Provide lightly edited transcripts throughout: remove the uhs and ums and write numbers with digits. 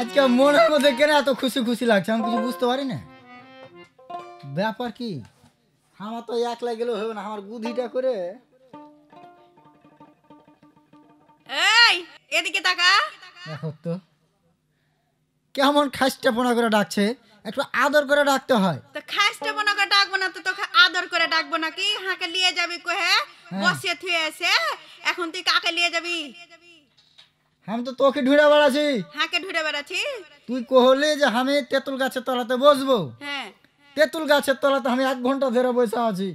আজকে মনের মধ্যে কেন এত খুশি খুশি লাগছে আমি কিছু বুঝতে পারি না। ব্যাপার কি? আমার তো একলা গেলেও হবে না, আমার বুদ্ধিটা করে। এই এদিকে তাকা। দেখো তো কেমন খাসটাপনা করে ডাকছে, একটু আদর করে ডাকতে হয়। তো খাসটা মনে করে ডাকবো না তো তোকে আদর করে ডাকবো নাকি? হাঁকে নিয়ে যাবি কহে বসিয়ে থুয়ে এসে, এখন তুই কাকে নিয়ে যাবি? আমি তো তোকে ঢুঁড়ে বেড়াচ্ছি। হাঁকে ঢুঁড়ে বেড়াচ্ছি? তুই কহলি যে আমি তেঁতুল গাছের তলাতে বসবো। হ্যাঁ তেঁতুল গাছের তলাতে আমি 1 ঘন্টা ধরে বসে আছি।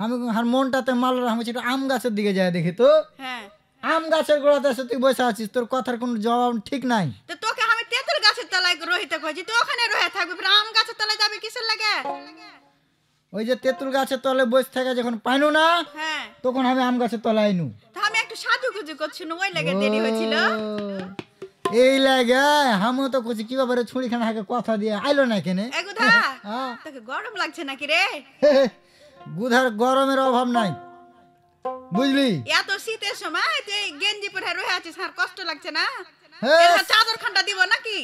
আমি আর মনটাতে মাল আমি একটু আম গাছের দিকে যাই দেখি তো। হ্যাঁ আম গাছের গোড়াতে এসে তুই বসে আছিস, তোর কথার কোনো জবাব ঠিক নাই। তো তোকে আমি তেঁতুল গাছের তলায় রহিতে কইছি, তুই ওখানে রহে থাকবি, ফের আম গাছের তলায় যাবি কিসের লাগে? ওই যে তেঁতুল গাছের তলে বসে থাকে যখন পাইনু না, হ্যাঁ তখন আমি আম গাছের তলায় আইনু। তো আমি একটু সাজুগুজু করছি না, ওই লাগে দেরি হয়েছিল। এই লাগে আমিও তো করছি কি ব্যাপারে ছুরি খানা হাকে কথা দিয়ে আইলো না কেনে। এগুধা তোকে গরম লাগছে নাকি রে? গুধার গরমের অভাব নাই বুঝলি। এত শীতের সময় তুই গেঞ্জি পরে রয়ে আছিস, আর কষ্ট লাগছে না? হ্যাঁ। এর চাদর খান্ডা দিব নাকি?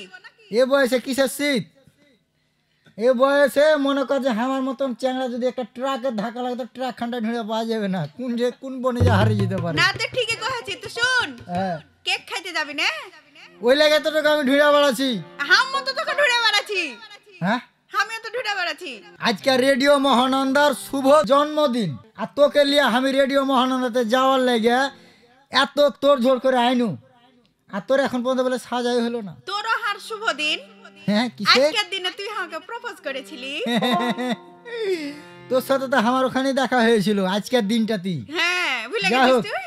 এ বয়সে কিসের শীত? এ বয়সে মনে কর যে আমার মতন চ্যাংড়া যদি একটা ট্রাকের ধাক্কা লাগে তো ট্রাক খান্ডা ঢুঁড়ে পাওয়া যাবে না, কোন বনে যা হারিয়ে যেতে পারে। না তুই ঠিকই কহেছিস। তুই শুন, হ্যাঁ কেক খাইতে যাবি না? ওই লাগে তো তোকে আমি ঢুঁড়ে বেড়াচ্ছি। হামও তো তোকে ঢুঁড়ে বেড়াচ্ছি। হ্যাঁ আমিও তো ঢুঁড়ে বেড়াচ্ছি। আজকে রেডিও মহানন্দার শুভ জন্মদিন, আর তোকে লিয়ে আমি রেডিও মহানন্দাতে যাওয়ার লেগে এত তোর জোর করে আইনু, আর তোর এখন পর্যন্ত বলে সাজাই হলো না। তোরও হার শুভ দিন। হ্যাঁ কিসে? আজকের দিনে তুই আমাকে প্রপোজ করেছিলি। তোর সাথে তো আমার ওখানে দেখা হয়েছিল আজকের দিনটাতেই। হ্যাঁ ভুলে যাই গেছিস হোক, তুই?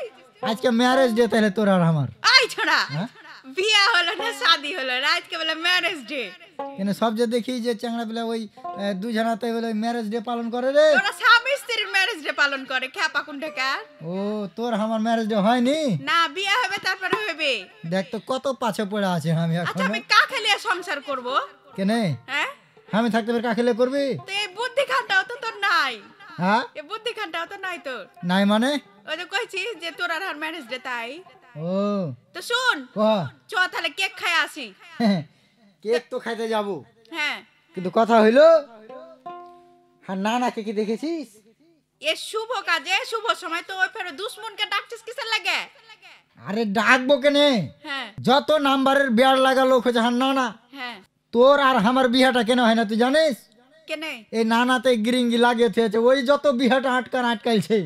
আজকে ম্যারেজ ডে তাহলে তোর আর আমার। আই ছোড়া, হ্যাঁ? বিয়া হলো না শাদি হলো না, আজকে বলে ম্যারেজ ডে। কেন সব যে দেখি যে চ্যাংড়া পেলে ওই দুজনাতে বলে ম্যারেজ ডে পালন করে রে। তোরা স্বামী স্ত্রীর ম্যারেজ ডে পালন করে খেপা কুন্ডেকা। ও তোর আমার ম্যারেজ ডে হয়নি? না বিয়া হবে তারপরে হবে। দেখ তো কত পাছে পড়ে আছে আমি আচ্ছা এখন। আমি কাকে নিয়ে সংসার করব? কেনে হ্যাঁ আমি থাকতে পারি কাকে লিয়ে করবি? তো এই বুদ্ধি খানটাও তো তোর নাই। হ্যাঁ এই বুদ্ধি খানটাও তো নাই তোর। নাই মানে? ওই যে কইছিস যে তোর আর ম্যারেজ ডে তাই। ও তো শুন, বাহ, চ তাহলে কেক খাই আসি। কেক তো খাইতে যাব, হ্যাঁ কিন্তু কথা হইলো আর নানাকে কি দেখেছিস? এ শুভ কাজে শুভ সময় তো ওই ফের দুশ্মনকে ডাকছিস কিসের লাগে? আরে ডাকবো কেনে, হ্যাঁ যত নাম্বারের বিয়ার লাগা লোক হয়েছে হার নানা, হ্যাঁ তোর আর আমার বিহাটা কেন হয় না তুই জানিস? কেনে? এই নানাতে গিরিঙ্গি লাগিয়ে থেয়েছে, ওই যত বিহাটা আটকাইছে।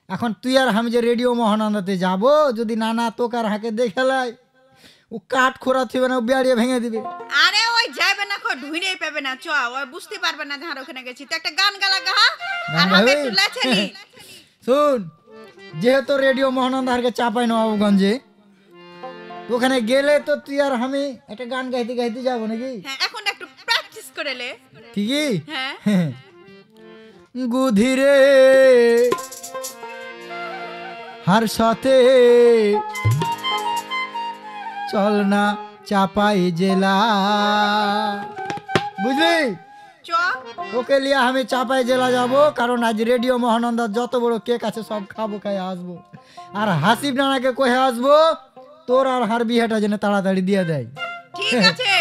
এখন তুই আর আমি যে রেডিও মহানন্দাতে যাব, যদি নানা তোকে আর হাঁকে দেখে লাই, ও কাঠ খোরা থিবে না, ও বিয়ারিয়ে ভেঙে দিবে। আরে ওই যাবে না, কো ঢুইরেই পাবে না, চ ওই বুঝতে পারবে না যার ওখানে গেছি। তো একটা গান গালা গা আর আমি একটু লাছেলি। শুন, যেহেতু রেডিও মহানন্দা হারকে চাপাই নবাবগঞ্জে, তো ওখানে গেলে তো তুই আর আমি একটা গান গাইতে গাইতে যাবো নাকি? হ্যাঁ এখন একটু প্র্যাকটিস করে লে। ঠিকই। হ্যাঁ গুধিরে হার সাথে চল না চাপাই জেলা, বুঝলি? চ ওকে লিয়ে আমি চাপাই জেলা যাব, কারণ আজ রেডিও মহানন্দার যত বড় কেক আছে সব খাবো, খাই আসবো। আর হাসিব নানাকে কহে আসবো তোর আর হার বিয়েটা যেন তাড়াতাড়ি দিয়ে দেয়। ঠিক আছে।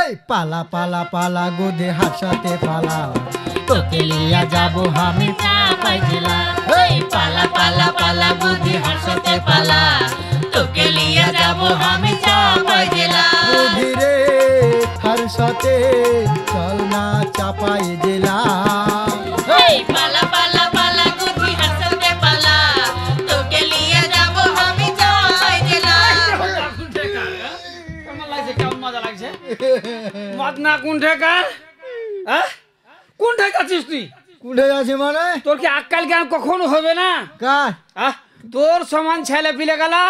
এই পালা পালা পালা গোদে হার সাথে পালা, তোকে লিয়া যাব আমি চাপাই জেলা। এই পালা পালা পালা বুদ্ধি হার সাথে পালা, তোকে লিয়া যাব আমি চাপাই জেলা। ধীরে হার সাথে চল না চাপাই জেলা। এই পালা পালা পালা বুদ্ধি হার সাথে পালা, তোকে লিয়া যাব আমি চাপাই জেলা। কেমন লাগছে? কেমন মজা লাগছে? মদ না কোন ঠেকার? হ্যাঁ কোন ঠেকাচ্ছিস তুই? কুড়ে আছে মানে? তোর কি আক্কাল জ্ঞান কখনো হবে না? কার? তোর সমান ছেলে পিলে গেলা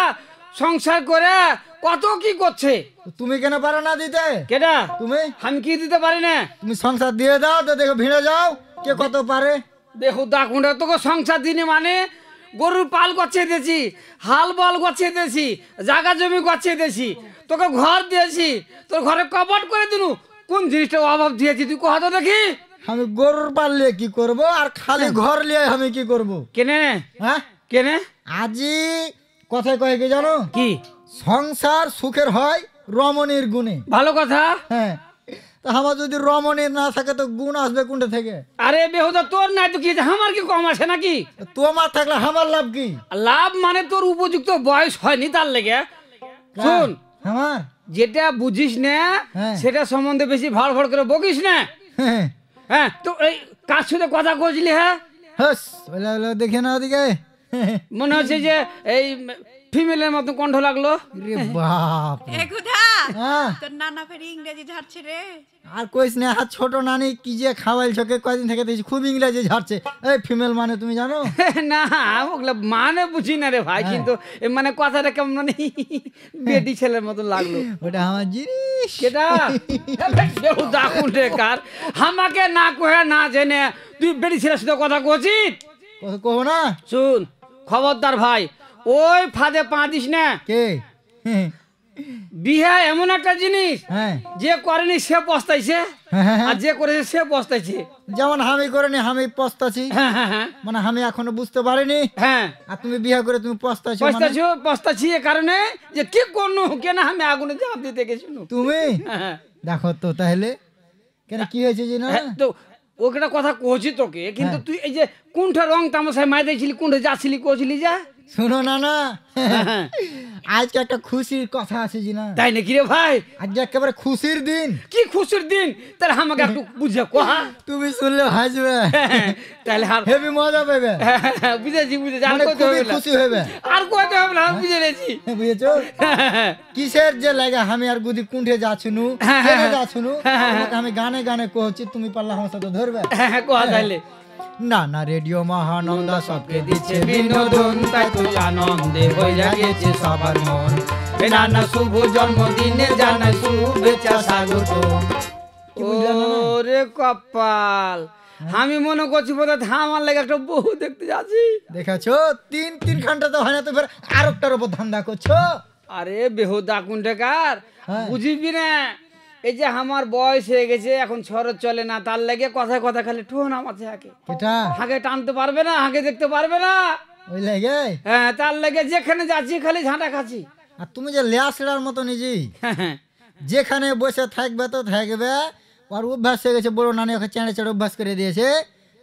সংসার করে কত কি করছে, তুমি কেন পারো না দিতে? কেডা? তুমি? আমি কি দিতে পারি না? তুমি সংসার দিয়ে দাও তো, দেখো ভিড়ে যাও কে কত পারে। দেখো দাকুন্ডা তোকে সংসার দিনে মানে গরুর পাল গছিয়ে দিয়েছি, হাল বল গছিয়ে দিয়েছি, জায়গা জমি গছিয়ে দিয়েছি, তোকে ঘর দিয়েছি, তোর ঘরে কপাট করে দিনু, কোন জিনিসটা অভাব দিয়েছি তুই কহ তো দেখি। আমি গরুর পাল নিয়ে কি করব, আর খালি ঘর নিয়ে আমি কি করব? কেনে? হ্যাঁ কেনে? আজি কথায় কয়ে কি জানো? কি? সংসার সুখের হয় রমণীর গুণে। ভালো কথা। হ্যাঁ, তা আমার যদি রমণীর না থাকে তো গুণ আসবে কোনটা থেকে? আরে বেহুদা তোর নাই তো কি আছে, আমার কি কম আছে নাকি? তোমার থাকলে আমার লাভ কি? লাভ মানে তোর উপযুক্ত বয়স হয়নি তার লেগে। শোন, আমার যেটা বুঝিস না হ্যাঁ। সেটা সম্বন্ধে বেশি ভাড় ভাড় করে বকিস না। হ্যাঁ, হ্যাঁ, তো এই কার সাথে কথা কইছিলি? হ্যাঁ, হস বলে বলে দেখে না ওদিকে। মনে হচ্ছে যে এই ফিমেলের মতো কণ্ঠ লাগলো। রে বাপ রে। এ গুধা হ্যাঁ, তোর নানা ফের ইংরেজি ঝাড়ছে রে। আর কইস না, হাত ছোট নানি কি যে খাওয়াইল চোখে কয়দিন থেকে দেখছি খুব ইংরেজি ঝাড়ছে। এই ফিমেল মানে তুমি জানো? না ওগুলো মানে বুঝি না রে ভাই, কিন্তু এ মানে কথাটা কেমন মানে বেটি ছেলের মতো লাগলো। ওটা আমার জিনিস। কেটা বেহুদা কুন্ডে কার, আমাকে না কহে না জেনে তুই বেটি ছেলের সাথে কথা কছিস? কহো না। শুন খবরদার ভাই, ওই ফাঁদে পা দিস না। কে? বিয়ে এমন একটা জিনিস, হ্যাঁ, যে করেনি সে পস্তাইছে, হ্যাঁ, আর যে করেছে সে পস্তাইছে। যেমন আমি করিনি আমি পস্তাছি, হ্যাঁ হ্যাঁ হ্যাঁ মানে আমি এখনো বুঝতে পারিনি। হ্যাঁ, আর তুমি বিয়ে করে তুমি পস্তাছো মানে? পস্তাছি এ কারণে যে কি করনু কেন আমি আগুনে ঝাঁপ দিতে গেছি। তুমি হ্যাঁ দেখো তো তাহলে কেন কি হয়েছে যে না? হ্যাঁ, তো ওটা কথা কইছি তোকে, কিন্তু তুই এই যে কোনটা রং তামাশায় মাই দিয়েছিলি, কোনটা যাচ্ছিলি কইছিলি যা। শোনো না না, হ্যাঁ। আজকে একটা খুশির কথা আছে জি না? তাই নাকি রে ভাই? আজকে একেবারে খুশির দিন। কি খুশির দিন? তাহলে আমাকে একটু বুঝে কোহা। তুমি শুনলে হাসবে, তাহলে আর হেভি মজা পাবে, বুঝেছি আর মানে কইতে খুবই হবে না, খুশি হবে। আর কইতে হবে না, বুঝে নিয়েছি। বুঝেছো? কিসের যে লাগে আমি আর গুদি কুণ্ঠে যাচ্ছুনু, কেন যাচ্ছুনু, তোমাকে আমি গানে গানে কহছি, তুমি পারলে আমার সাথে ধরবে। হ্যাঁ কোহা তাইলে। না না রেডিও মহানন্দা সবকে দিচ্ছে বিনোদন, তাই তো আনন্দে হইয়া গেছে সবার মন। এ নানা শুভ জন্মদিনে জানাই শুভেচ্ছা স্বাগত। ওরে কপাল, আমি মনে করছি বোধহয় আমার লাগে একটা বহু দেখতে যাচ্ছি। দেখাছো 3 ঘন্টা তো হয় না, তো ফের আরেকটার উপর ধান্দা করছো। আরে বেহুদা কুন্ডেকার, হ্যাঁ। বুঝিবি না, এই যে আমার বয়স হয়ে গেছে, এখন শরৎ চলে না, তার লাগে কথা কথা খালি ঠোন আমাছে হাকে এটা হাকে টানতে পারবে না, হাকে দেখতে পারবে না। ওই লাগে। হ্যাঁ, তার লাগে যেখানে যাচ্ছি খালি ঝাঁটা খাচ্ছি। আর তুমি যে লেয়াসড়ার মতো নিজেই যেখানে বসে থাকবে তো থাকবে, আর অভ্যাস হয়ে গেছে। বড় নানি ওকে চেঁড়ে চেঁড়ে অভ্যাস করে দিয়েছে,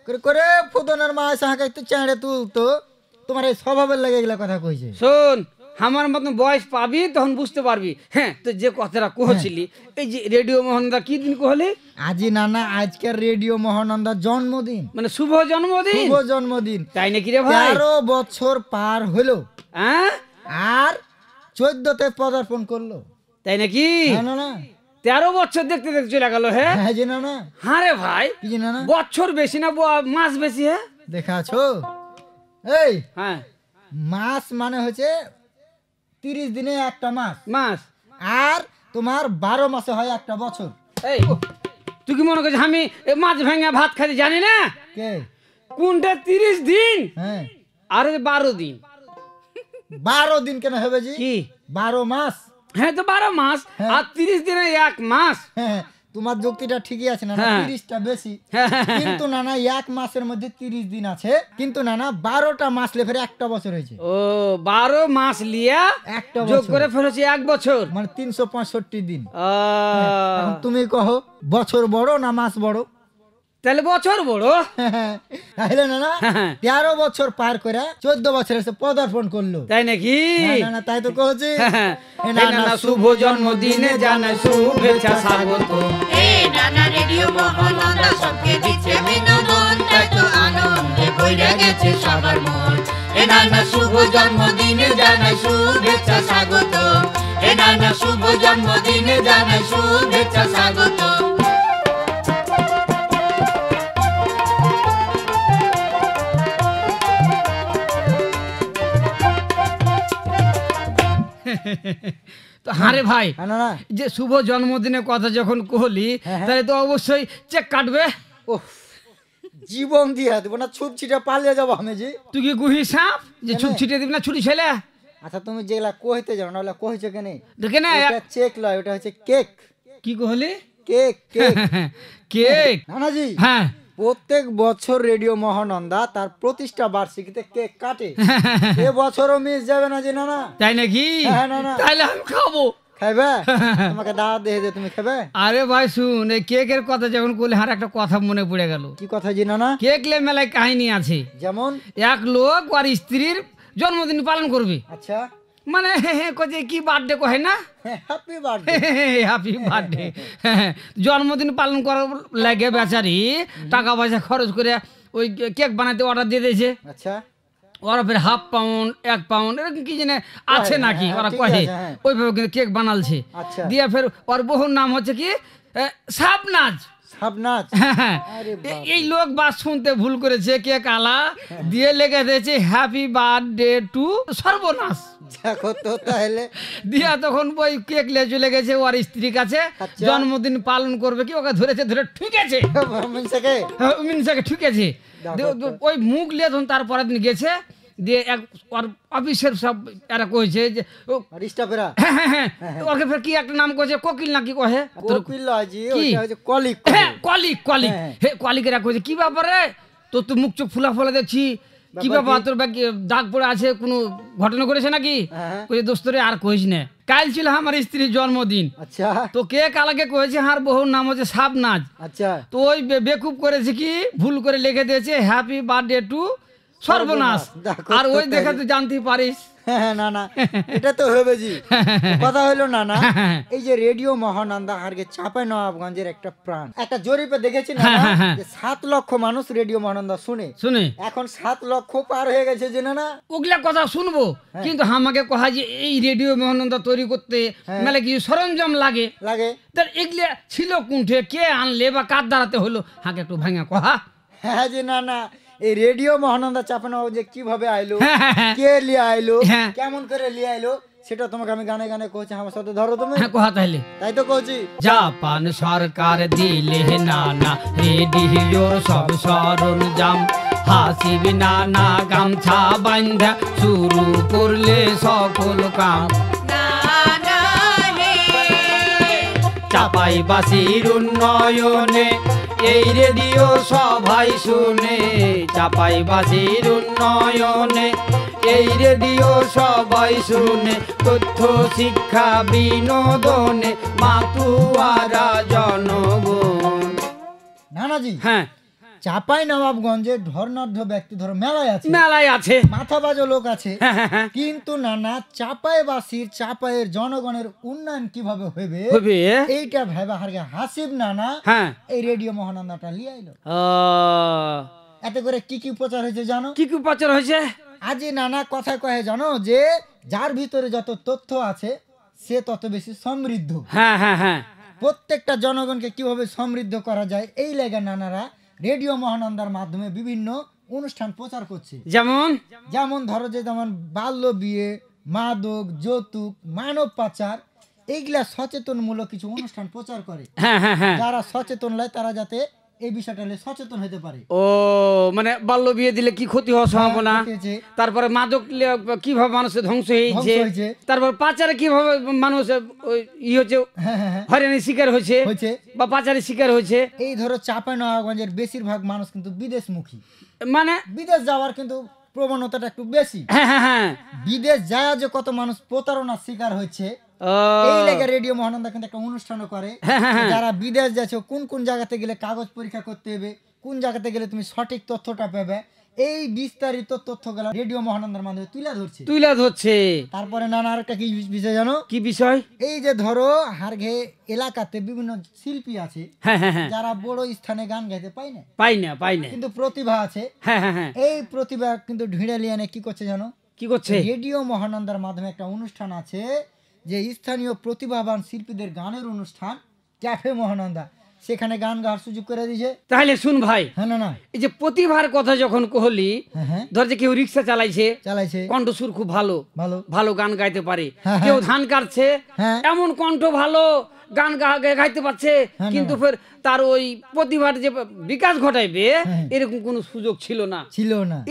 করে করে ফুদনের মা এসে হাঁকে একটু চেঁড়ে তুলতো। তোমার এই স্বভাবের লাগে এগুলা কথা কইছে। শোন, আমার মতন বয়স পাবি তখন বুঝতে পারবি। হ্যাঁ, তো যে কথাটা কহছিলি, এই যে রেডিও মোহনদা কি দিন কহলে? আজি না আজকের রেডিও মহানন্দার জন্মদিন, মানে শুভ জন্মদিন। শুভ জন্মদিন। তাই নাকি রে ভাই? 13 বছর পার হলো, হ্যাঁ, আর 14তে পদার্পণ করলো। তাই নাকি? না না 13 বছর দেখতে দেখতে চলে গেল। হ্যাঁ হ্যাঁ জি না না, হ্যাঁ রে ভাই, কি জি না না, বছর বেশি না মাস বেশি। হ্যাঁ দেখাছো? এই হ্যাঁ, মাস মানে হচ্ছে 30 দিনে একটা মাস, মাস। আর তোমার 12 মাসে হয় একটা বছর। এই তুই কি মনে করছিস আমি মাছ ভেঙে ভাত খাইতে জানি না? কে? কোনটা 30 দিন হ্যাঁ, আর 12 দিন? 12 দিন কেন হবে জি? কি 12 মাস। হ্যাঁ, তো 12 মাস হ্যাঁ। আর 30 দিনে 1 মাস। হ্যাঁ, তোমার যুক্তিটা ঠিকই আছে না, হ্যাঁ। 30টা বেশি, হ্যাঁ। কিন্তু না 1 মাসের মধ্যে 30 দিন আছে, কিন্তু না 12টা মাস লে ফের একটা বছর হয়েছে। ও 12 মাস লিয়া একটা যোগ বছর করে ফেলেছি 1 বছর। মানে 365 দিন। আহ, এখন তুমি কহো বছর বড় না মাস বড়? তাহলে বছর বড়। তাহলে না 13 বছর পার করে 14 বছর এসে পদার্পণ করলো। তাই নাকি? না তাই তো কহছি। এ নানা শুভ জন্মদিনে জানাই শুভেচ্ছা স্বাগত। এ নানা রেডিও মহানন্দা সবকে দিচ্ছে বিনোদন, তাই তো আনন্দে ভইরা গেছে সবার মন। এ নানা শুভ জন্মদিনে জানাই শুভেচ্ছা স্বাগত। এ নানা শুভ জন্মদিনে জানাই শুভেচ্ছা স্বাগত। তো হারে ভাই, না যে শুভ জন্মদিনের কথা যখন কহলি, তাহলে তো অবশ্যই চেক কাটবে। ও জীবন দিয়ে দেবো না, ছুপ ছিটে পালিয়ে যাবো আমি জি। তুই কি গুহি সাপ যে ছুট ছিটে দিবি না ছুটি ছেলে? আচ্ছা তুমি যেগুলা কইতে যাও না ওগুলা কইছো কেন? দেখে না এটা চেক লয়, ওটা হচ্ছে কেক। কি Kohli? Cake cake cake? Nanaji, হ্যাঁ, প্রত্যেক বছর রেডিও মহানন্দা তার প্রতিষ্ঠা বার্ষিকীতে কেক কাটে। এ বছরও মিস যাবে না জি না। তাই নাকি? হ্যাঁ, না। তাইলে আমি খাবো। খাইবে তোমাকে দাওয়াত দিয়ে যে তুমি খাবে আরে ভাই শুন, এই কেকের কথা যখন করলে আর একটা কথা মনে পড়ে গেল। কি কথা জিনা না কেক লে মেলায় কাহিনী আছে। যেমন এক লোক আর স্ত্রীর জন্মদিন পালন করবে, আচ্ছা মানে কয়ে কি বার্থডে কহে না, হ্যাপি বার্থডে হ্যাপি বার্থডে, জন্মদিন পালন করার লাগে বেচারি টাকা পয়সা খরচ করে ওই কেক বানাতে অর্ডার দিয়ে দিয়েছে। আচ্ছা ওরা ফের হাফ পাউন্ড 1 পাউন্ড এরকম কি জানে আছে নাকি হ্যাঁ, ওরা ঠিক কহে, আছে, হ্যাঁ। ওইভাবে কিন্তু কেক বানালছে। আচ্ছা। দিয়ে ফের ওর বহুর নাম হচ্ছে কি শাবনাজ। সাবনাজ হ্যাঁ, আরে বাপ এই লোক বাস শুনতে ভুল করেছে, কেক আলা দিয়ে লেগে দিয়েছে হ্যাপি বার্থডে টু সর্বনাশ। দেখো তো তাহলে দিয়া তখন ওই কেক নিয়ে চলে গেছে ওর স্ত্রীর কাছে, আচ্ছা। জন্মদিন পালন করবে কি, ওকে ধরেছে, ধরে ঠুকেছে, মনসাকে মিনসাকে ঠুকেছে। দেখো তো। ওই মুখ নিয়ে তখন তারপরের দিন গেছে, দিয়ে এক ওর অফিসের সব এরা কইছে যে আর স্টাফেরা হ্যাঁ, ওকে ফের কি একটা নাম কইছে, কোকিল নাকি কহে, কোকিল আজি কি? ওটা হচ্ছে কলিক হ্যাঁ কলিক কলিক, হ্যাঁ। হে কলিকেরা কইছে কি ব্যাপারে তোর তো মুখ চোখ ফুলা ফুলা দেখছি, কি ব্যাপার ব্যাপার তোর ব্যাগ দাগ পড়ে আছে, কোনো ঘটনা করেছে নাকি? হ্যাঁ। কইছে দোস্তরে আর কইস না, কাল ছিল আমার স্ত্রীর জন্মদিন, আচ্ছা তো কে কালকে কয়েছে হার বহুর নাম হচ্ছে শাবনাজ। আচ্ছা তো ওই বেকুব করেছে কি ভুল করে লিখে দিয়েছে হ্যাপি বার্থডে টু সর্বনাশ। দেখো আর তো ওই দেখে তাহলে। তুই জানতেই পারিস। হ্যাঁ না না এটা তো হবে জি কথা হলো না না এই যে রেডিও মহানন্দা হারগে চাপাই নবাবগঞ্জের একটা প্রাণ, একটা জরিপে দেখেছি না যে 7 লক্ষ মানুষ রেডিও মহানন্দা শুনে, শুনে এখন 7 লক্ষ পার হয়ে গেছে জেনে না ওগুলা কথা শুনবো, কিন্তু আমাকে কহা যে এই রেডিও মহানন্দা তৈরি করতে মেলে কিছু সরঞ্জাম লাগে, লাগে তার এগুলা ছিল কোনঠে, কে আনলে বা কার দ্বারাতে হলো, হাকে একটু ভাঙা কহা। হ্যাঁ যে না না এই রেডিও মহানন্দা চাপানো যে কিভাবে আইলো, হ্যাঁ। কে লিয়ে আইলো, হ্যাঁ। কেমন করে লিয়ে আইলো, সেটা তোমাকে আমি গানে গানে কইছি, আমার সাথে ধরো তুমি, হ্যাঁ কহা তাহলে। তাই তো কইছি। জাপান সরকার দিলে নানা রেডিওর সব সরঞ্জাম, হাসিব নানা গামছা বান্ধা শুরু করলে সকল কাম, চাপাই বাসির উন্নয়নে এই রেডিও সবাই শুনে, চাপাই বাসির উন্নয়নে এই রেডিও সবাই শুনে, তথ্য শিক্ষা বিনোদনে মাতুয়ারা জনগণ। নানাজি হ্যাঁ চাপাই নবাবগঞ্জে ধর্ণাঢ্য ব্যক্তি ধরো মেলায় আছে, মেলায় আছে, মাথা বাজো লোক আছে, হ্যাঁ কিন্তু নানা চাপাইবাসীর চাপাইয়ের জনগণের উন্নয়ন কিভাবে হবে হবে এইটা ভেবে হারগে হাসিব নানা হ্যাঁ। এই রেডিও মহানন্দাটা লিয়ে আইলো। ও, এতে করে কি কি প্রচার হয়েছে জানো? কি কি প্রচার হয়েছে? আজি নানা কথা কয়ে জানো যে যার ভিতরে যত তথ্য আছে সে তত বেশি সমৃদ্ধ, হ্যাঁ হ্যাঁ হ্যাঁ প্রত্যেকটা জনগণকে কিভাবে সমৃদ্ধ করা যায় এই লেগে নানারা রেডিও মহানন্দার মাধ্যমে বিভিন্ন অনুষ্ঠান প্রচার করছে। যেমন ধরো যে যেমন বাল্য বিয়ে, মাদক, যৌতুক, মানব পাচার, এইগুলা সচেতনমূলক কিছু অনুষ্ঠান প্রচার করে। হ্যাঁ হ্যাঁ হ্যাঁ, যারা সচেতন লয় তারা যাতে এই বিষয়টা নিয়ে সচেতন হতে পারে। ও মানে বাল্য বিয়ে দিলে কি ক্ষতি হওয়ার সম্ভাবনা, ক্ষতি হয়েছে। তারপরে মাদক কিভাবে মানুষের ধ্বংস ধ্বংস হয়েছে, হয়েছে। তারপর পাচারে কিভাবে মানুষ ই হচ্ছে হ্যাঁ, হয়রানির শিকার হয়েছে হয়েছে। বা পাচারের শিকার হয়েছে। এই ধরো চাঁপাইনবাবগঞ্জের বেশিরভাগ মানুষ কিন্তু বিদেশমুখী, মানে বিদেশ যাওয়ার কিন্তু প্রবণতাটা একটু বেশি। হ্যাঁ হ্যাঁ হ্যাঁ, বিদেশ যায় যে কত মানুষ প্রতারণার শিকার হচ্ছে, ও, এই লেগে রেডিও মহানন্দা কিন্তু একটা অনুষ্ঠানও করে। হ্যাঁ, হ্যাঁ, হ্যাঁ। যারা বিদেশ যাচ্ছে কোন কোন জায়গাতে গেলে কাগজ পরীক্ষা করতে হবে, কোন জায়গাতে গেলে তুমি সঠিক তথ্যটা পাবে, এই বিস্তারিত তথ্যগুলো রেডিও মহানন্দার মাধ্যমে তুলে ধরছে। তারপরে নানা আরেকটা কি বিষয় জানো? কি বিষয়? এই যে ধরো হারঘে এলাকাতে বিভিন্ন শিল্পী আছে, হ্যাঁ হ্যাঁ হ্যাঁ, যারা বড় স্থানে গান গাইতে পাই না কিন্তু প্রতিভা আছে। হ্যাঁ হ্যাঁ হ্যাঁ, এই প্রতিভা কিন্তু ঢিঁড়ালিয়ানে কি করছে জানো? কি করছে? রেডিও মহানন্দার মাধ্যমে একটা অনুষ্ঠান আছে যে স্থানীয় প্রতিভাবান শিল্পীদের গানের অনুষ্ঠান, ক্যাফে মহানন্দা, সেখানে গান গাওয়ার সুযোগ করে দিয়েছে। তাহলে শুন ভাই, হ্যাঁ না এই যে প্রতিভার কথা যখন কহলি, হ্যাঁ ধর যে কেউ রিক্সা চালাইছে, কণ্ঠসুর খুব ভালো, ভালো গান গাইতে পারে, হ্যাঁ, কেউ ধান কাটছে, হ্যাঁ। এমন কণ্ঠ ভালো, গান গাইতে পারছে, হ্যাঁ, কিন্তু ফের তার ওই প্রতিভার যে বিকাশ ঘটাইবে হ্যাঁ। এরকম কোনো সুযোগ ছিল না।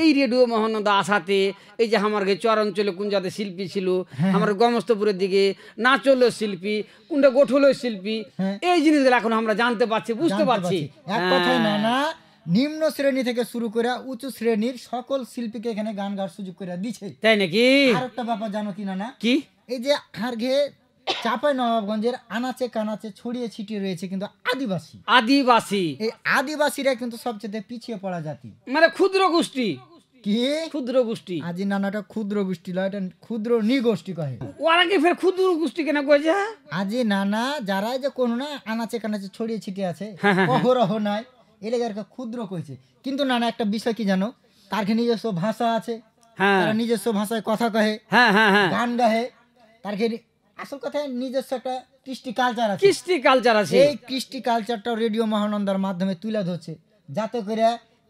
এই রেডিও মহানন্দা আসাতে এই যে আমার চর অঞ্চলে কোন জাতের শিল্পী ছিল, হ্যাঁ। আমার গমস্তপুরের দিকে নাচল শিল্পী, কোনটা গোঠল শিল্পী, হ্যাঁ। এই জিনিসগুলো এখন আমরা জানতে পারছি, বুঝতে পারছি। এক কথায় নানা নিম্ন শ্রেণী থেকে শুরু করে উঁচু শ্রেণীর সকল শিল্পীকে এখানে গান গাওয়ার সুযোগ করে দিচ্ছে। তাই নাকি? আর একটা ব্যাপার জানো কি নানা? কি? এই যে হারঘে চাঁপাই নবাবগঞ্জের আনাচে কানাচে ছড়িয়ে ছিটিয়ে রয়েছে কিন্তু আদিবাসী। আদিবাসী এই আদিবাসীরা কিন্তু সবচেয়ে পিছিয়ে পড়া জাতি। মানে ক্ষুদ্র গোষ্ঠী। কি ক্ষুদ্র গোষ্ঠী? আজি নানাটা ক্ষুদ্র গোষ্ঠী লয়, এটা ক্ষুদ্র নিগোষ্ঠী কহে। ওরা কি ফের ক্ষুদ্র গোষ্ঠী কেন কয়েছে? আজি নানা যারা যে কোনো না আনাচে কানাচে ছড়িয়ে ছিটিয়ে আছে, হ্যাঁ, হ্যাঁ, অহরহ নাই, এলাকার ক্ষুদ্র কইছে। কিন্তু নানা একটা বিষয় কি জানো, তার নিজস্ব ভাষা আছে, হ্যাঁ তারা নিজস্ব ভাষায় কথা কহে, হ্যাঁ হ্যাঁ হ্যাঁ, গান গাহে, তার আসল কথায় নিজস্ব একটা কৃষ্টি কালচার আছে। কৃষ্টি কালচার আছে। এই কৃষ্টি কালচারটা রেডিও মহানন্দার মাধ্যমে তুলে ধরছে, যাতে করে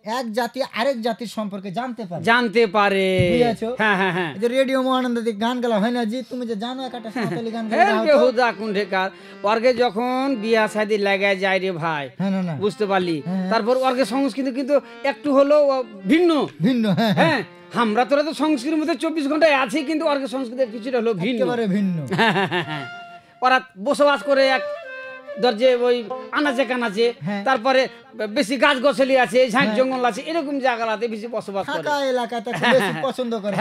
এক জাতি আরেক জাতির সম্পর্কে জানতে পারে। বুঝেছো? হ্যাঁ হ্যাঁ হ্যাঁ। এই যে রেডিও মহানন্দাতে গান গালা হয় না, জি তুমি যে জানো একটা সাঁওতালি গান গালা দাও তো? বেহুদা কুণ্ঠেকার। অর্গে যখন বিয়া শাদী লাগায় যায় রে ভাই, হ্যাঁ না না বুঝতে পারলি, হ্যাঁ। তারপর অর্গের সংস্কৃতি কিন্তু একটু হলেও ভিন্ন। ভিন্ন, হ্যাঁ হ্যাঁ, হ্যাঁ, আমরা তোরা তো সংস্কৃতির মধ্যে 24 ঘন্টায় আছি, কিন্তু অর্গের সংস্কৃতি কিছুটা হলো ভিন্ন। একেবারে ভিন্ন। হ্যাঁ, হ্যাঁ, হ্যাঁ, হ্যাঁ। ওরা বসবাস করে এক দরজে ওই আনাচে কানাচে, হ্যাঁ। তারপরে বেশি গাছ গছালি আছে, ঝাঁক জঙ্গল আছে, এরকম জায়গাতে বেশি বসবাস করে। ফাঁকা এলাকাতে খুব বেশি পছন্দ করে।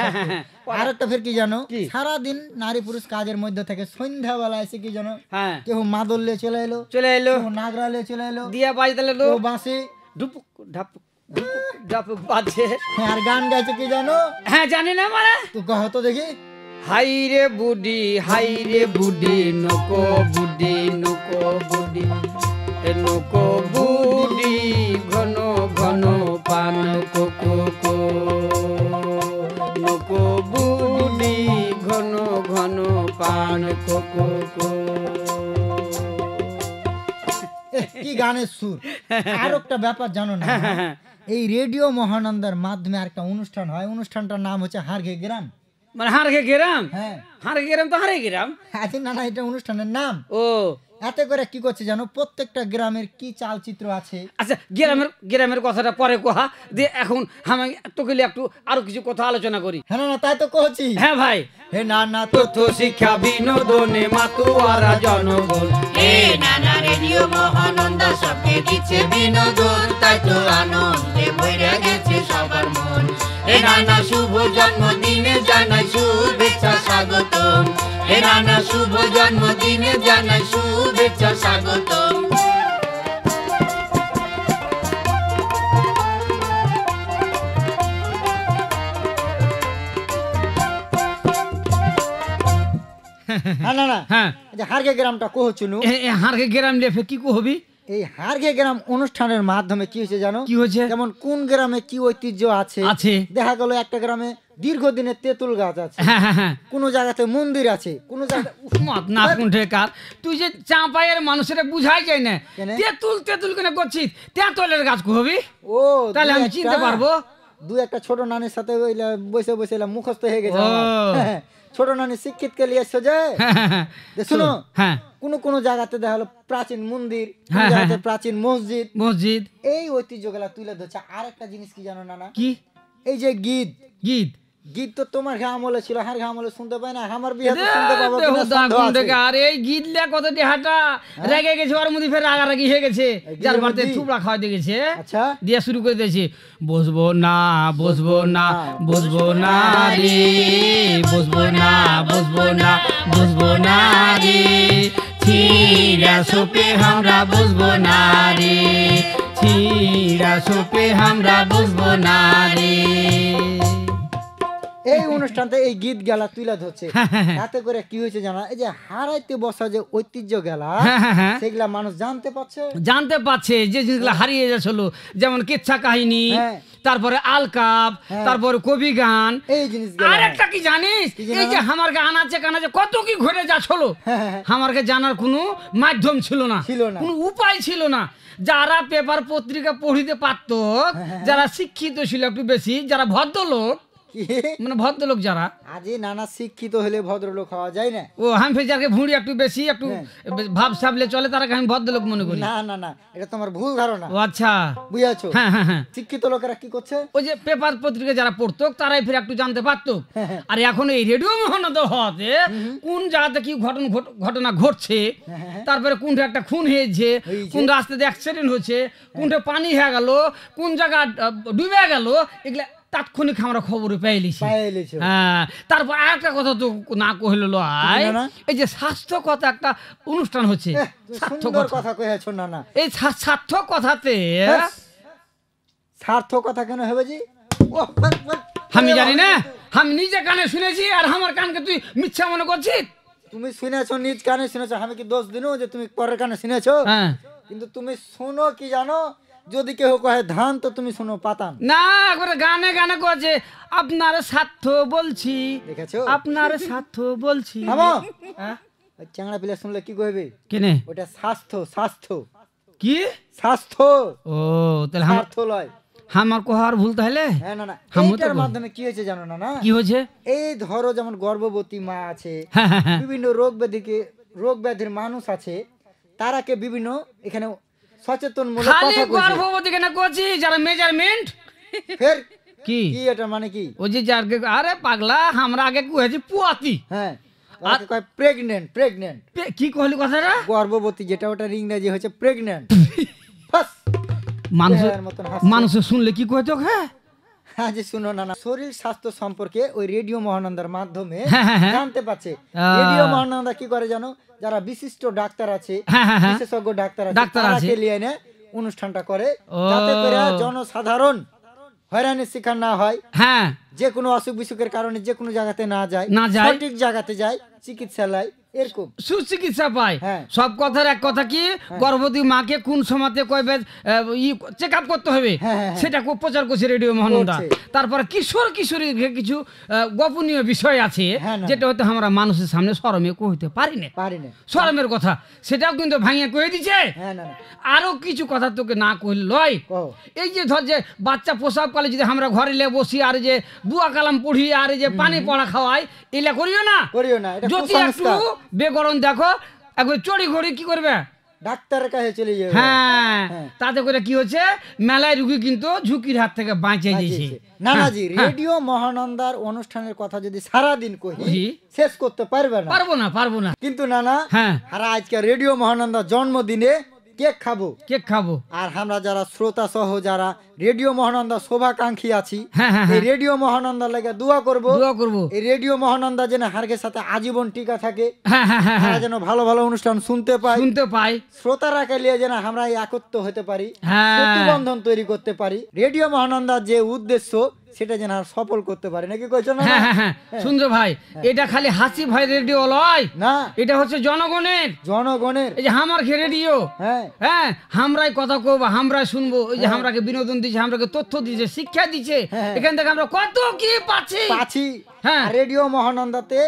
আর একটা ফের কি জানো, কি? সারাদিন নারী পুরুষ কাজের মধ্যে থেকে সন্ধ্যাবেলা এসে কি জানো, হ্যাঁ, কেউ মাদল নিয়ে চলে এলো, চলে এলো, কেউ নাগরা নিয়ে চলে এলো, দিয়া বাজতে লাগলো, কেউ বাঁশি, ঢুপুক ঢাপুক ঢুপুক ঢাপুক বাজছে। হ্যাঁ, আর গান গাইছে কি জানো, হ্যাঁ জানি না মানে, তুই কহ তো দেখি। হাই রে বুডি নকো বুডি নকো বুডি নকো বুডি ঘন ঘন পান কোকো কো নকো বুডি ঘন ঘন পান কোকো কো। কি গানের সুর। আর একটা ব্যাপার জানো না, এই রেডিও মহানন্দার মাধ্যমে আরেকটা অনুষ্ঠান হয়, অনুষ্ঠানটার নাম হচ্ছে হারঘে গ্রাম। মানে হারঘে গ্রাম? হ্যাঁ, হারঘে গ্রাম তো হারে গ্রাম। আচ্ছা না না, এটা অনুষ্ঠানের নাম। ও এতে করে কি করছে জানো, প্রত্যেকটা গ্রামের কি চালচিত্র আছে। আচ্ছা, গ্রামের কথাটা পরে কোহা দিয়ে, এখন আমি তোকে একটু আরো কিছু কথা আলোচনা করি। হ্যাঁ না না, তাই তো কহছি। হ্যাঁ ভাই, হে না না তথ্য শিক্ষা বিনোদনে মাতুয়ারা জনগণ, এ নানা রেডিও মহানন্দা সবকে দিচ্ছে বিনোদন, তাই তো আনন্দে ভরে গেছে সবার মন। এ নানা শুভ জন্মদিনে জানাই শুভেচ্ছা স্বাগতম, এ নানা শুভ জন্মদিনে জানাই শুভেচ্ছা স্বাগতম। হ্যাঁ না না, হ্যাঁ যে হারঘে গ্রামটা কহছুনু, হারঘে গ্রাম লেফে কি হবি? এই হারঘে গ্রাম অনুষ্ঠানের মাধ্যমে কি হয়েছে জানো, কি হয়েছে? যেমন কোন গ্রামে কি ঐতিহ্য আছে। দেখা গেল একটা গ্রামে দীর্ঘদিনের তেঁতুল গাছ আছে, হ্যাঁ হ্যাঁ হ্যাঁ, কোন জায়গাতে মন্দির আছে, কোন জায়গায় মত না কুণ্ঠেকার। তুই যে চাঁপাইয়ের মানুষেরা বুঝাই যায় না, কেনে? তেঁতুল কেন করছিস? তেঁতুলের গাছ হবি, ও তাহলে আমি চিনতে পারবো। দুই একটা ছোট নানির সাথে বসে বসে মুখস্থ হয়ে গেছে ও। আমার। ছোট নানি শিক্ষিত কে লিয়ে এসছো যে। হ্যাঁ হ্যাঁ হ্যাঁ, শুনো, হ্যাঁ কোন জায়গাতে দেখা হলো প্রাচীন মন্দির, কোন হ্যাঁ, জায়গাতে হ্যাঁ। প্রাচীন মসজিদ, মসজিদ। এই ঐতিহ্যগুলা তুলে ধরছে। আর একটা জিনিস কি জানো না, কি এই যে গীত গীত? গীত তো তোমার ঘা আমলে ছিল, হার ঘা আমলে শুনতে পাই না, আমার বিয়ে শুনতে পাবো কিনা বেহুদা সন্দেহ আছে। কুণ্ঠেকার। এই গীত লে কত দেহাটা রেগে গেছে, ওর মধ্যে ফের রাগারাগি হয়ে গেছে, যার বাড়িতে মধ্যে? থুবড়া খাওয়া দেখেছে, আচ্ছা, দিয়ে শুরু করে দিয়েছে, বসবো না বসবো না বসবো না রে, বসবো না বসবো না বসবো না রে, ছিড়া সোপে আমরা বসবো না রে, ছিড়া সোপে আমরা বসবো না রে। এই অনুষ্ঠানটা এই গীত গেলা তুলে ধরছে। তাতে করে কি হয়েছে জানা, এই যে হারাইতে বসা যে ঐতিহ্য গেলা, সেগুলা মানুষ জানতে পারছে যে জিনিসগুলো হারিয়ে যাচ্ছিল, যেমন কিচ্ছা কাহিনী, তারপরে আলকাপ, তারপরে কবি গান, এই জিনিস। আর একটা কি জানিস, এই যে আমারকে আনাচে কানাচে কত কি ঘটে যাচ্ছিল, আমারকে জানার কোনো মাধ্যম ছিল না, কোনো উপায় ছিল না। যারা পেপার পত্রিকা পড়িতে পারত, যারা শিক্ষিত ছিল একটু বেশি, যারা ভদ্রলোক, মানে ভদ্রলোক যারা, আজই নানা শিক্ষিত হলে ভদ্রলোক হওয়া যায় না। ও হাম ফেজারকে ভুঁড়ি একটু বেশি একটু ভাব সাবলে চলে, তারাকে আমি ভদ্রলোক মনে করি। না না না, এটা তোমার ভুল ধারণা। ও আচ্ছা, বুঝাচ্ছো? হ্যাঁ হ্যাঁ হ্যাঁ। শিক্ষিত লোকেরা কি করছে, ওই যে পেপার পত্রিকা যারা পড়তো তারাই ফির একটু জানতে পারতো। আর এখন এই রেডিও মহানন্দা হওয়াতে কোন জায়গাতে কি ঘটনা ঘটছে, তারপরে কোনটা একটা খুন হয়েছে, কোন রাস্তাতে অ্যাক্সিডেন্ট হচ্ছে, কোনটা পানি হয়ে গেল, কোন জায়গা ডুবে গেল, এগুলা তাৎক্ষণিক আমরা খবরে পেয়েছি। পাইলিছো। হ্যাঁ, তারপর আরেকটা কথা তো না কহিল লয়, না, না। এই যে স্বাস্থ্য কথা একটা অনুষ্ঠান হচ্ছে, স্বাস্থ্য সুন্দর কথা। কথা কইছো না না। এই স্বাস্থ্য কথাতে স্বার্থ কথা কেন হবে জি? আমি জানি না, আমি নিজে কানে শুনেছি আর আমার কানকে তুই মিথ্যা মনে করছিস। তুমি শুনেছো, নিজ কানে শুনেছো, আমি কি দোষ দিনু যে তুমি পরের কানে শুনেছো? হ্যাঁ, কিন্তু তুমি শুনো কি জানো, যদি কেউ কহে ধান তো তুমি শুনো পাতান। না একবারে গানে গানে করছে আপনার স্বার্থ বলছি, দেখেছো? আপনার স্বার্থ বলছি। থামো। হ্যাঁ? ওই চ্যাংড়া পিলা শুনলে কি কইবে? কেনে ওটা স্বাস্থ্য, স্বাস্থ্য, কি? স্বাস্থ্য, ও তাহলে স্বার্থ লয়। আমার কোহার ভুল তাহলে। হ্যাঁ না না, হামও তো এইটার কই। মাধ্যমে কি হয়েছে জানো না না? কি হয়েছে? এই ধরো যেমন গর্ভবতী মা আছে, হ্যাঁ, হ্যাঁ, হ্যাঁ। বিভিন্ন রোগ ব্যাধির মানুষ আছে, তারাকে বিভিন্ন এখানে সচেতনমূলক খালি কথা কইছে। গর্ভবতী কেন করছি, যারা মেজারমেন্ট ফের কি কি এটা মানে কি? ওই যে যার আরে পাগলা আমরা আগে কুয়েছি পুয়াতি, হ্যাঁ, তাকে কয় প্রেগন্যান্ট, প্রেগন্যান্ট। কি কহলি কথাটা? গর্ভবতী যেটা, ওটার ইংরেজি হচ্ছে প্রেগন্যান্ট। মানুষের এর মতন হাসছে। মানুষের শুনলে কি কইতো? হ্যাঁ, হ্যাঁ যে শুনো না না, শরীর স্বাস্থ্য সম্পর্কে ওই রেডিও মহানন্দার মাধ্যমে হ্যাঁ, হ্যাঁ, হ্যাঁ। জানতে পারছে। রেডিও মহানন্দা কি করে জানো, যারা বিশিষ্ট ডাক্তার আছে, হ্যাঁ, হ্যাঁ, হ্যাঁ। বিশেষজ্ঞ ডাক্তার ডাক্তার আছে। তারাকে নিয়ে এনে অনুষ্ঠানটা করে, ও। যাতে করে জনসাধারণ হয়রানির শিকার না হয়, হ্যাঁ, যে কোনো অসুখ বিসুখের কারণে যে কোনো জায়গাতে না যায়, না যায়। সঠিক জায়গাতে যায়, চিকিৎসালয় এরকম। সুচিকিৎসা পায়। হ্যাঁ। সব কথার এক কথা কি, গর্ভবতী মাকে কোন সময়তে কয়বে চেক আপ করতে হবে, হ্যাঁ, হ্যাঁ, হ্যাঁ। সেটা খুব প্রচার করছে রেডিও মহানন্দা। করছে। তারপরে কিশোর কিশোরী কিছু গোপনীয় বিষয় আছে, হ্যাঁ, না। যেটা হয়তো আমরা মানুষের সামনে শরমে কইতে পারি না, পারি না। শরমের কথা, সেটাও কিন্তু ভাঙিয়ে কয়ে দিছে। হ্যাঁ না না, আরো কিছু কথা তোকে না কইল লয়। কও। এই যে ধর যে বাচ্চা প্রসাব কালে যদি আমরা ঘরে লে বসি আর যে দুয়া কালাম পড়ি আর এই যে পানি পড়া খাওয়াই, এলা করিও না। করিও না, এটা যদি একটু কুসংস্কার। বেগরণ দেখো, একবার চড়ি ঘড়ি কি করবে? ডাক্তারের কাছে চলে যাবে। হ্যাঁ, হ্যাঁ। তাতে করে কি হচ্ছে, মেলায় রুগী কিন্তু ঝুঁকির হাত থেকে বাঁচিয়ে দিয়েছে। নানাজি হ্যাঁ, রেডিও মহানন্দার অনুষ্ঠানের কথা যদি সারাদিন কহি কহি, শেষ করতে পারবে না। পারবো না। কিন্তু নানা, হ্যাঁ, আর আজকে রেডিও মহানন্দার জন্মদিনে কেক খাবো, কেক খাবো। আর আমরা যারা শ্রোতা সহ যারা রেডিও মহানন্দা শোভাকাঙ্ক্ষী আছি, হ্যাঁ, হ্যাঁ, এই হ্যাঁ। রেডিও মহানন্দার লাগে দোয়া করব। দোয়া করবো। এই রেডিও মহানন্দা যেন হার্গের সাথে আজীবন টিকা থাকে, হ্যাঁ, হ্যাঁ, হ্যাঁ, তারা হ্যাঁ। যেন ভালো ভালো অনুষ্ঠান শুনতে পাই, শুনতে পাই। শ্রোতারা লিয়ে যেন আমরা একত্র হতে পারি, হ্যাঁ। সেতুবন্ধন তৈরি করতে পারি। রেডিও মহানন্দার যে উদ্দেশ্য সেটা যেন আর সফল করতে পারি, নাকি কইছো না? হ্যাঁ, হ্যাঁ, হ্যাঁ। সুন্দর ভাই, এটা খালি হাসি ভাই রেডিও লয়, না, এটা হচ্ছে জনগণের। জনগণের। এই যে আমার রেডিও, হ্যাঁ, হ্যাঁ, আমরাই কথা কব, আমরাই শুনবো। এই যে আমরাকে বিনোদন দিচ্ছে, আমরাকে তথ্য দিচ্ছে, শিক্ষা দিচ্ছে, হ্যাঁ। এখান থেকে আমরা কত কি পাচ্ছি। পাচ্ছি। হ্যাঁ। আর রেডিও মহানন্দাতে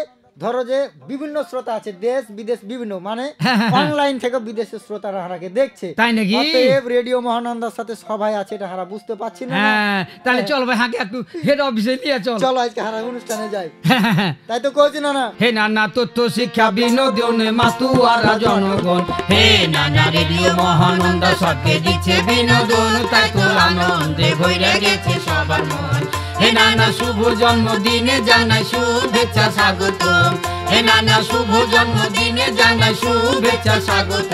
ধরো যে বিভিন্ন শ্রোতা আছে, দেশ বিদেশ বিভিন্ন, মানে হ্যাঁ, হ্যাঁ, হ্যাঁ। অনলাইন থেকে বিদেশের শ্রোতারা হারাকে দেখছে। তাই নাকি? অতএব রেডিও মহানন্দার সাথে সবাই আছে, এটা হারা বুঝতে পারছি না। হ্যাঁ, তাহলে চল ভাই, হাঁকে একটু হেড অফিসে নিয়ে চল। চলো আজকে হারা অনুষ্ঠানে যাই। হ্যাঁ, হ্যাঁ, হ্যাঁ। তাই তো কইছি না না? হে নানা তথ্য শিক্ষা বিনোদনে মাতুয়ারা জনগণ, হে নানা রেডিও মহানন্দা সবকে দিচ্ছে বিনোদন, তাই তো আনন্দে ভরে গেছে সবার মন। হে নানা শুভ জন্মদিনে জানাই শুভেচ্ছা স্বাগত, হে নানা শুভ জন্মদিনে জানাই শুভেচ্ছা স্বাগত।